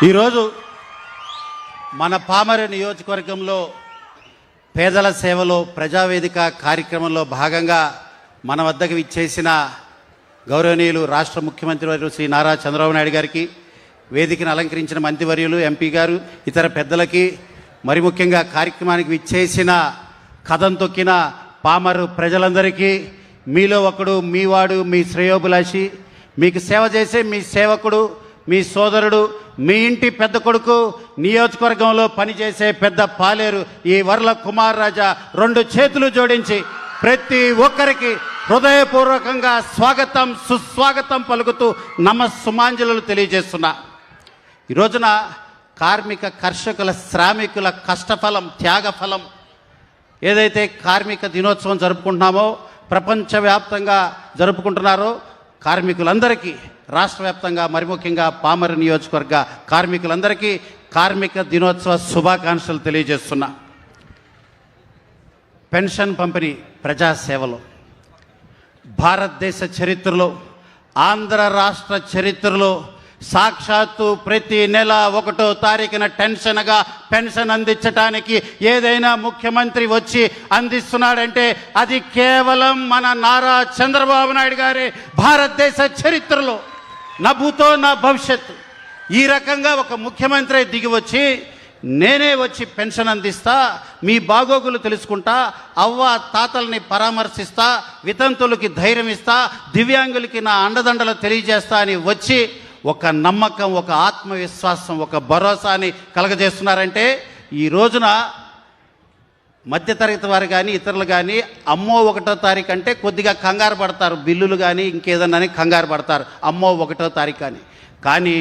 ఈరోజు మన పామర నియోజకవర్గంలో పేదల సేవలో ప్రజావేదిక కార్యక్రమంలో భాగంగా మన వద్దకు విచ్చేసిన గౌరవనీయులు రాష్ట్ర ముఖ్యమంత్రి వర్యులు శ్రీ నారా చంద్రబాబు నాయుడు గారికి, వేదికను అలంకరించిన మంత్రివర్యులు, ఎంపీ గారు, ఇతర పెద్దలకి, మరి ముఖ్యంగా కార్యక్రమానికి విచ్చేసిన కథం తొక్కిన పామరు ప్రజలందరికీ, మీలో ఒకడు, మీవాడు, మీ శ్రేయోభిలాషి, మీకు సేవ చేసే మీ సేవకుడు, మీ సోదరుడు, మీ ఇంటి పెద్ద కొడుకు, నియోజకవర్గంలో పనిచేసే పెద్ద పాలేరు ఈ వర్ల కుమార్ రాజా రెండు చేతులు జోడించి ప్రతి ఒక్కరికి హృదయపూర్వకంగా స్వాగతం సుస్వాగతం పలుకుతూ నమస్సుమాంజలు తెలియజేస్తున్నా. ఈ రోజున కార్మిక కర్షకుల శ్రామికుల కష్టఫలం, త్యాగఫలం ఏదైతే కార్మిక దినోత్సవం జరుపుకుంటున్నామో, ప్రపంచవ్యాప్తంగా జరుపుకుంటున్నారో, కార్మికులందరికీ రాష్ట్ర వ్యాప్తంగా మరి ముఖ్యంగా పామర నియోజకవర్గ కార్మికులందరికీ కార్మిక దినోత్సవ శుభాకాంక్షలు తెలియజేస్తున్నా. పెన్షన్ పంపిణీ ప్రజాసేవలో భారతదేశ చరిత్రలో, ఆంధ్ర రాష్ట్ర చరిత్రలో సాక్షాత్తు ప్రతి నెల 1వ తారీఖున పెన్షన్ అందించడానికి ఏదైనా ముఖ్యమంత్రి వచ్చి అందిస్తున్నాడంటే అది కేవలం మన నారా చంద్రబాబు నాయుడు గారి భారతదేశ చరిత్రలో నభూతో నా భవిష్యత్తు. ఈ రకంగా ఒక ముఖ్యమంత్రి దిగి వచ్చి నేనే వచ్చి పెన్షన్ అందిస్తా, మీ బాగోగులు తెలుసుకుంటా, అవ్వ తాతల్ని పరామర్శిస్తా, వితంతులకి ధైర్యం ఇస్తా, దివ్యాంగులకి నా అండదండలు తెలియజేస్తా అని వచ్చి ఒక నమ్మకం, ఒక ఆత్మవిశ్వాసం, ఒక భరోసాని కలగజేస్తున్నారంటే ఈ రోజున మధ్యతరగతి వారు కానీ ఇతరులు కానీ అమ్మో 1వ తారీఖు అంటే కొద్దిగా కంగారు పడతారు, బిల్లులు కానీ ఇంకేదన్నా కంగారు పడతారు, అమ్మో 1వ తారీఖు అని. కానీ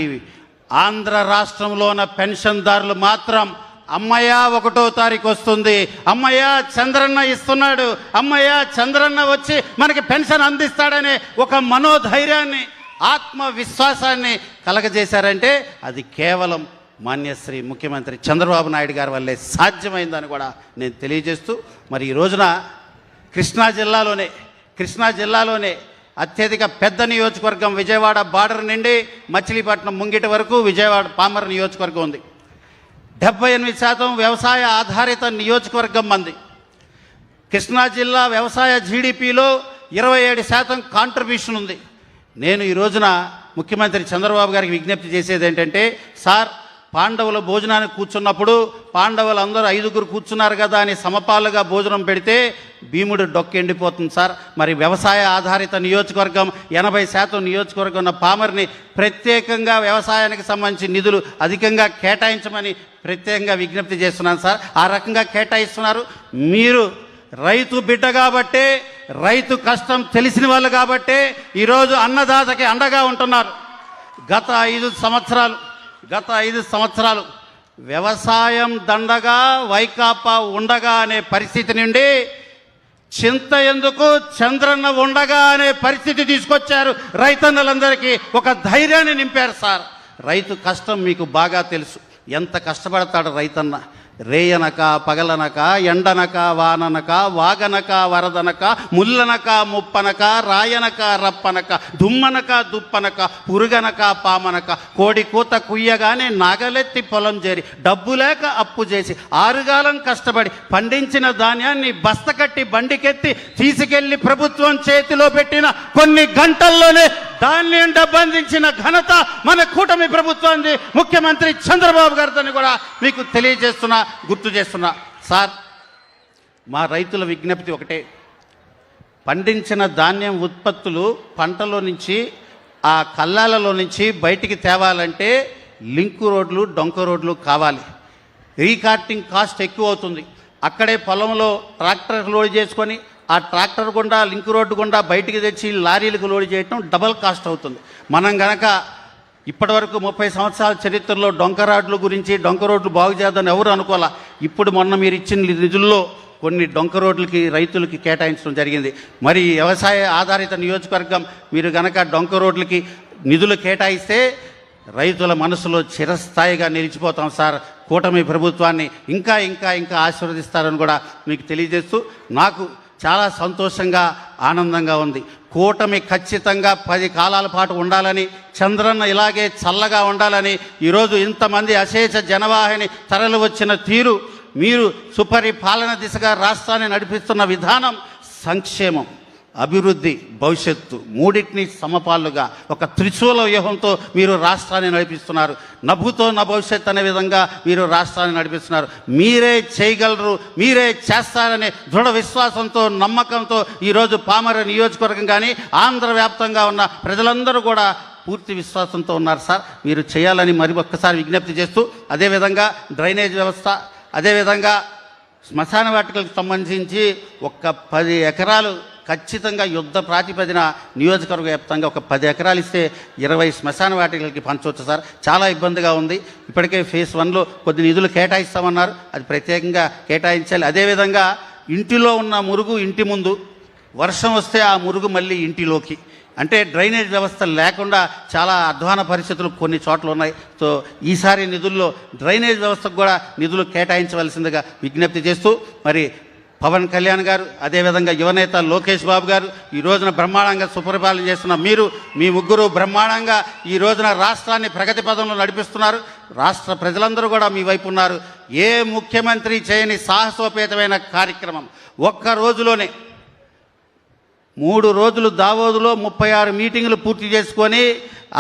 ఆంధ్ర రాష్ట్రంలో ఉన్న పెన్షన్దారులు మాత్రం అమ్మయ్య 1వ తారీఖు వస్తుంది, అమ్మయ్య చంద్రన్న ఇస్తున్నాడు, అమ్మయ్య చంద్రన్న వచ్చి మనకి పెన్షన్ అందిస్తాడనే ఒక మనోధైర్యాన్ని, ఆత్మవిశ్వాసాన్ని కలగజేశారంటే అది కేవలం మాన్యశ్రీ ముఖ్యమంత్రి చంద్రబాబు నాయుడు గారి వల్లే సాధ్యమైందని కూడా నేను తెలియజేస్తూ, మరి ఈ రోజున కృష్ణా జిల్లాలోనే అత్యధిక పెద్ద నియోజకవర్గం విజయవాడ బార్డర్ నుండి మచిలీపట్నం ముంగిటి వరకు విజయవాడ పామర నియోజకవర్గం ఉంది. 78% వ్యవసాయ ఆధారిత నియోజకవర్గం మంది. కృష్ణా జిల్లా వ్యవసాయ జీడిపిలో 27% కాంట్రిబ్యూషన్ ఉంది. నేను ఈ రోజున ముఖ్యమంత్రి చంద్రబాబు గారికి విజ్ఞప్తి చేసేది ఏంటంటే, సార్ పాండవుల భోజనానికి కూర్చున్నప్పుడు పాండవులు అందరూ 5గురు కూర్చున్నారు కదా అని సమపాలుగా భోజనం పెడితే భీముడు డొక్కెండిపోతుంది సార్. మరి వ్యవసాయ ఆధారిత నియోజకవర్గం 80% నియోజకవర్గం ఉన్న పామర్ని ప్రత్యేకంగా వ్యవసాయానికి సంబంధించి నిధులు అధికంగా కేటాయించమని ప్రత్యేకంగా విజ్ఞప్తి చేస్తున్నాను సార్. ఆ రకంగా కేటాయిస్తున్నారు. మీరు రైతు బిడ్డ కాబట్టే, రైతు కష్టం తెలిసిన వాళ్ళు కాబట్టే ఈరోజు అన్నదాతకి అండగా ఉంటున్నారు. గత 5 సంవత్సరాలు వ్యవసాయం దండగా వైకాపా ఉండగా అనే పరిస్థితి నుండి చింత ఎందుకు చంద్రన్న ఉండగా అనే పరిస్థితి తీసుకొచ్చారు. రైతన్నలందరికీ ఒక ధైర్యాన్ని నింపారు సార్. రైతు కష్టం మీకు బాగా తెలుసు. ఎంత కష్టపడతాడు రైతన్న. రేయనక పగలనక, ఎండనక వాననక, వాగనక వరదనక, ముల్లనక ముప్పనక, రాయనక రప్పనక, దుమ్మనక దుప్పనక, పురుగనక పామనక, కోడి కూత కుయ్యగానే నాగలెత్తి పొలం చేరి, డబ్బు లేక అప్పు చేసి 6 కాలం కష్టపడి పండించిన ధాన్యాన్ని బస్తకట్టి బండికెత్తి తీసుకెళ్లి ప్రభుత్వం చేతిలో పెట్టిన కొన్ని గంటల్లోనే ధాన్యం డబ్బు అందించిన ఘనత మన కూటమి ప్రభుత్వాన్ని, ముఖ్యమంత్రి చంద్రబాబు గారితో కూడా మీకు తెలియజేస్తున్నా, గుర్తు చేస్తున్నా. సార్, మా రైతుల విజ్ఞప్తి ఒకటే, పండించిన ధాన్యం ఉత్పత్తులు పంటలో నుంచి, ఆ కల్లాలలో నుంచి బయటికి తేవాలంటే లింకు రోడ్లు, డొంక రోడ్లు కావాలి. రీకార్టింగ్ కాస్ట్ ఎక్కువ అవుతుంది. అక్కడే పొలంలో ట్రాక్టర్ లోడ్ చేసుకొని ఆ ట్రాక్టర్ గుండా, లింక్ రోడ్డు గుండా బయటికి తెచ్చి లారీలకు లోడ్ చేయటం డబల్ కాస్ట్ అవుతుంది. మనం గనక ఇప్పటివరకు 30 సంవత్సరాల చరిత్రలో డొంక రోడ్లు బాగు చేద్దామని ఎవరు అనుకోవాలా. ఇప్పుడు మొన్న మీరు ఇచ్చిన నిధుల్లో కొన్ని డొంక రోడ్లకి రైతులకి కేటాయించడం జరిగింది. మరి వ్యవసాయ ఆధారిత నియోజకవర్గం మీరు గనక డొంక రోడ్లకి నిధులు కేటాయిస్తే రైతుల మనసులో చిరస్థాయిగా నిలిచిపోతాం సార్. కూటమి ప్రభుత్వాన్ని ఇంకా ఇంకా ఇంకా ఆశీర్వదిస్తారని కూడా మీకు తెలియజేస్తూ, నాకు చాలా సంతోషంగా ఆనందంగా ఉంది. కూటమి ఖచ్చితంగా 10 కాలాల పాటు ఉండాలని, చంద్రన్న ఇలాగే చల్లగా ఉండాలని, ఈరోజు ఇంతమంది అశేష జనవాహిని తరలి వచ్చిన తీరు, మీరు సుపరిపాలన దిశగా రాష్ట్రాన్ని నడిపిస్తున్న విధానం, సంక్షేమం, అభివృద్ధి, భవిష్యత్తు మూడింటిని సమపాలుగా ఒక త్రిశూల వ్యూహంతో మీరు రాష్ట్రాన్ని నడిపిస్తున్నారు. నభుతో నా భవిష్యత్ అనే విధంగా మీరు రాష్ట్రాన్ని నడిపిస్తున్నారు. మీరే చేయగలరు, మీరే చేస్తారనే దృఢ విశ్వాసంతో, నమ్మకంతో ఈరోజు పామర నియోజకవర్గం కానీ ఆంధ్ర వ్యాప్తంగా ఉన్న ప్రజలందరూ కూడా పూర్తి విశ్వాసంతో ఉన్నారు సార్. మీరు చేయాలని మరి ఒక్కసారి విజ్ఞప్తి చేస్తూ, అదేవిధంగా డ్రైనేజ్ వ్యవస్థ, అదేవిధంగా శ్మశాన వాటికలకు సంబంధించి ఒక 10 ఎకరాలు ఖచ్చితంగా యుద్ధ ప్రాతిపదిన నియోజకవర్గ వ్యాప్తంగా ఒక 10 ఎకరాలు ఇస్తే 20 శ్మశాన వాటికలకి పంచవచ్చు సార్. చాలా ఇబ్బందిగా ఉంది. ఇప్పటికే ఫేజ్ 1లో కొద్ది నిధులు కేటాయిస్తామన్నారు, అది ప్రత్యేకంగా కేటాయించాలి. అదేవిధంగా ఇంటిలో ఉన్న మురుగు ఇంటి ముందు, వర్షం వస్తే ఆ మురుగు మళ్ళీ ఇంటిలోకి, అంటే డ్రైనేజ్ వ్యవస్థ లేకుండా చాలా అధ్వాన పరిస్థితులు కొన్ని చోట్ల ఉన్నాయి. సో ఈసారి నిధుల్లో డ్రైనేజ్ వ్యవస్థకు కూడా నిధులు కేటాయించవలసిందిగా విజ్ఞప్తి చేస్తూ, మరి పవన్ కళ్యాణ్ గారు, అదేవిధంగా యువనేత లోకేష్ బాబు గారు ఈ రోజున బ్రహ్మాండంగా సుపరిపాలన చేస్తున్న మీరు, మీ ముగ్గురు బ్రహ్మాండంగా ఈ రోజున రాష్ట్రాన్ని ప్రగతి పదంలో నడిపిస్తున్నారు. రాష్ట్ర ప్రజలందరూ కూడా మీ వైపు ఉన్నారు. ఏ ముఖ్యమంత్రి చేయని సాహసోపేతమైన కార్యక్రమం, ఒక్క రోజులోనే 3 రోజులు దావోదులో 36 మీటింగులు పూర్తి చేసుకొని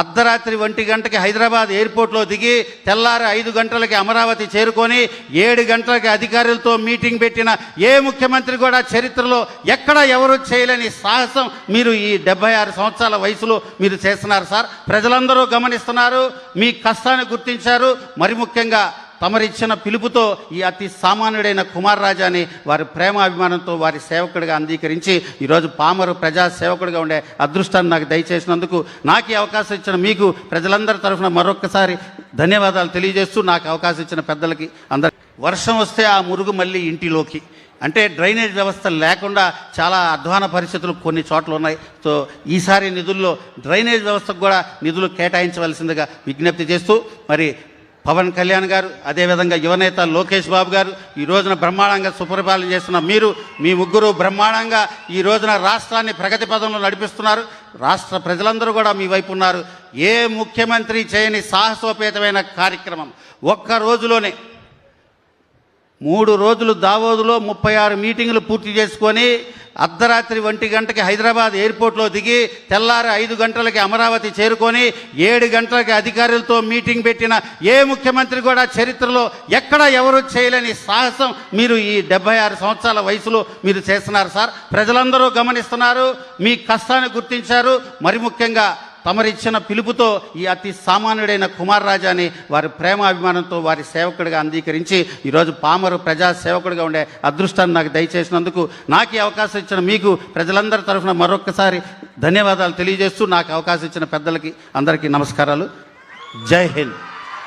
అర్ధరాత్రి 1 గంటకి హైదరాబాద్ ఎయిర్పోర్ట్లో దిగి తెల్లారి 5 గంటలకి అమరావతి చేరుకొని 7 గంటలకి అధికారులతో మీటింగ్ పెట్టిన ఏ ముఖ్యమంత్రి కూడా చరిత్రలో ఎక్కడ ఎవరు చేయలేని సాహసం మీరు ఈ 76 సంవత్సరాల వయసులో మీరు చేస్తున్నారు సార్. ప్రజలందరూ గమనిస్తున్నారు, మీ కష్టాన్ని గుర్తించారు. మరి ముఖ్యంగా తమరిచ్చిన పిలుపుతో ఈ అతి సామాన్యుడైన కుమార్ రాజాని వారి ప్రేమ అభిమానంతో వారి సేవకుడిగా అంగీకరించి ఈరోజు పామరు ప్రజా సేవకుడిగా ఉండే అదృష్టాన్ని నాకు దయచేసినందుకు, నాకు ఈ అవకాశం ఇచ్చిన మీకు ప్రజలందరి తరఫున మరొక్కసారి ధన్యవాదాలు తెలియజేస్తూ, నాకు అవకాశం ఇచ్చిన పెద్దలకి అందరి. వర్షం వస్తే ఆ మురుగు మళ్ళీ ఇంటిలోకి, అంటే డ్రైనేజ్ వ్యవస్థ లేకుండా చాలా అధ్వాన పరిస్థితులు కొన్ని చోట్ల ఉన్నాయి. సో ఈసారి నిధుల్లో డ్రైనేజ్ వ్యవస్థకు కూడా నిధులు కేటాయించవలసిందిగా విజ్ఞప్తి చేస్తూ, మరి పవన్ కళ్యాణ్ గారు, అదేవిధంగా యువనేత లోకేష్ బాబు గారు ఈ రోజున బ్రహ్మాండంగా సుపరిపాలన చేస్తున్న మీరు, మీ ముగ్గురు బ్రహ్మాండంగా ఈ రోజున రాష్ట్రాన్ని ప్రగతి పదంలో నడిపిస్తున్నారు. రాష్ట్ర ప్రజలందరూ కూడా మీ వైపు ఉన్నారు. ఏ ముఖ్యమంత్రి చేయని సాహసోపేతమైన కార్యక్రమం, ఒక్క రోజులోనే 3 రోజులు దావోదులో 36 మీటింగులు పూర్తి చేసుకొని అర్ధరాత్రి 1 గంటకి హైదరాబాద్ ఎయిర్పోర్ట్లో దిగి తెల్లారి 5 గంటలకి అమరావతి చేరుకొని 7 గంటలకి అధికారులతో మీటింగ్ పెట్టిన ఏ ముఖ్యమంత్రి కూడా చరిత్రలో ఎక్కడ ఎవరు చేయలేని సాహసం మీరు ఈ 76 సంవత్సరాల వయసులో మీరు చేస్తున్నారు సార్. ప్రజలందరూ గమనిస్తున్నారు, మీ కష్టాన్ని గుర్తించారు. మరి ముఖ్యంగా తమరిచ్చిన పిలుపుతో ఈ అతి సామాన్యుడైన కుమార్ రాజాని వారి ప్రేమ అభిమానంతో వారి సేవకుడిగా అంగీకరించి ఈరోజు పామరు ప్రజా సేవకుడిగా ఉండే అదృష్టాన్ని నాకు దయచేసినందుకు, నాకు ఈ అవకాశం ఇచ్చిన మీకు ప్రజలందరి తరఫున మరొక్కసారి ధన్యవాదాలు తెలియజేస్తూ, నాకు అవకాశం ఇచ్చిన పెద్దలకి అందరికీ నమస్కారాలు. జై హింద్.